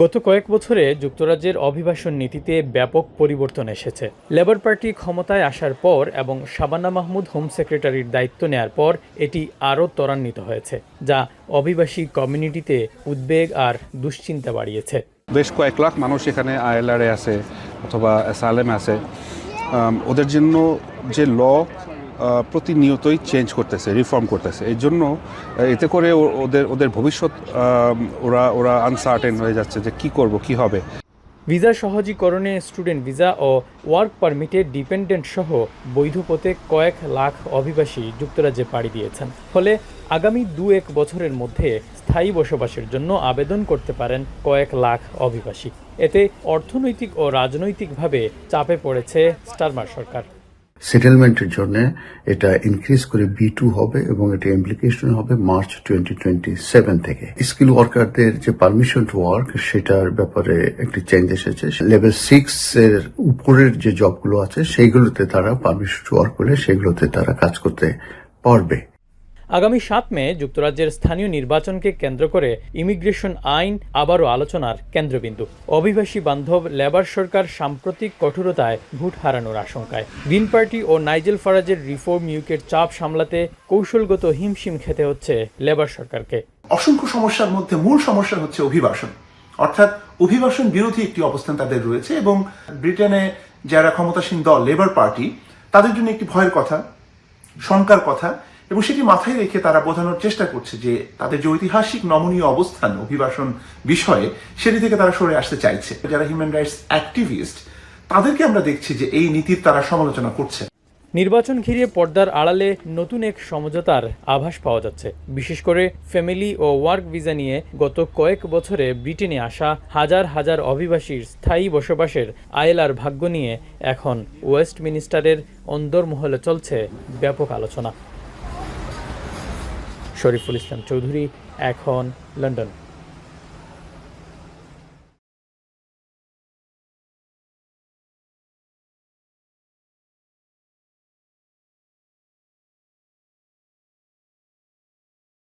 গত কয়েক বছরে যুক্তরাজ্যের অভিবাসন নীতিতে ব্যাপক পরিবর্তন এসেছে। লেবার পার্টি ক্ষমতায় আসার পর এবং শাবানা মাহমুদ হোম সেক্রেটারির দায়িত্ব নেয়ার পর এটি আরও ত্বরান্বিত হয়েছে, যা অভিবাসী কমিউনিটিতে উদ্বেগ আর দুশ্চিন্তা বাড়িয়েছে। বেশ কয়েক লাখ মানুষ এখানে আইএলআরে আছে অথবা অ্যাসাইলামে আছে। ওদের জন্য যে প্রতিনিয়তই চেঞ্জ করতেছে, রিফর্ম করতেছে। এই জন্য এতে করে ওদের ভবিষ্যৎ ওরা আনসার্টেন হয়ে যাচ্ছে যে কি করব, কি হবে। ভিসা সহজীকরণে স্টুডেন্ট ভিসা ও ওয়ার্ক পারমিটে ডিপেন্ডেন্ট সহ বৈধ পথে কয়েক লাখ অভিবাসী যুক্তরাজ্যে পাড়ি দিয়েছেন। ফলে আগামী 2-1 বছরের মধ্যে স্থায়ী বসবাসের জন্য আবেদন করতে পারেন কয়েক লাখ অভিবাসী। এতে অর্থনৈতিক ও রাজনৈতিকভাবে চাপে পড়েছে স্টারমার সরকার। সেটেলমেন্টের জন্য এটা ইনক্রিজ করে B2 হবে এবং এটা ইমপ্লিকেশন হবে মার্চ 2027 থেকে। স্কিল ওয়ার্কারদের যে পারমিশন টু ওয়ার্ক সেটার ব্যাপারে একটি চেঞ্জ এসেছে। লেভেল 6 এর উপরের যে জবগুলো আছে সেইগুলোতে তারা পারমিশন টু ওয়ার্ক করলে সেগুলোতে তারা কাজ করতে পারবে। আগামী 7 মে যুক্তরাজ্যের স্থানীয় নির্বাচনকে কেন্দ্র করে ইমিগ্রেশন আইন আবারও আলোচনার কেন্দ্রবিন্দু। অভিবাসী বান্ধব লেবার সরকার সাম্প্রতিক কঠোরতায় ভোট হারানোর আশঙ্কায়। গ্রিন পার্টি ও নাইজেল ফারাজের রিফর্ম ইউকের চাপ সামলাতে কৌশলগত হিমশিম খেতে হচ্ছে লেবার সরকারকে। অসংখ্য সমস্যার মধ্যে মূল সমস্যা হচ্ছে অভিবাসন, অর্থাৎ অভিবাসন বিরোধী একটি অবস্থান তাদের রয়েছে এবং ব্রিটেনে যারা ক্ষমতাসীন দল লেবার পার্টি তাদের জন্য একটি ভয়ের কথা, শঙ্কার কথা, এবং সেটি মাথায় রেখে তারা বোঝানোর চেষ্টা করছে যে তাদের যে ঐতিহাসিক নমনীয় অবস্থান অভিবাসন বিষয়ে সেটি থেকে তারা সরে আসতে চাইছে। যারা হিউম্যান রাইটস অ্যাক্টিভিস্ট তাদেরকে আমরা দেখছি যে এই নীতির তারা সমালোচনা করছে। নির্বাচন ঘিরে পর্দার আড়ালে নতুন এক সমঝোতার আভাস পাওয়া যাচ্ছে। বিশেষ করে ফ্যামিলি ও ওয়ার্ক ভিসা নিয়ে গত কয়েক বছরে ব্রিটেনে আসা হাজার হাজার অভিবাসীর স্থায়ী বসবাসের আইএলআর ভাগ্য নিয়ে এখন ওয়েস্টমিনিস্টারের অন্দরমহলে চলছে ব্যাপক আলোচনা। শরীফুল ইসলাম চৌধুরী, এখন, লন্ডন।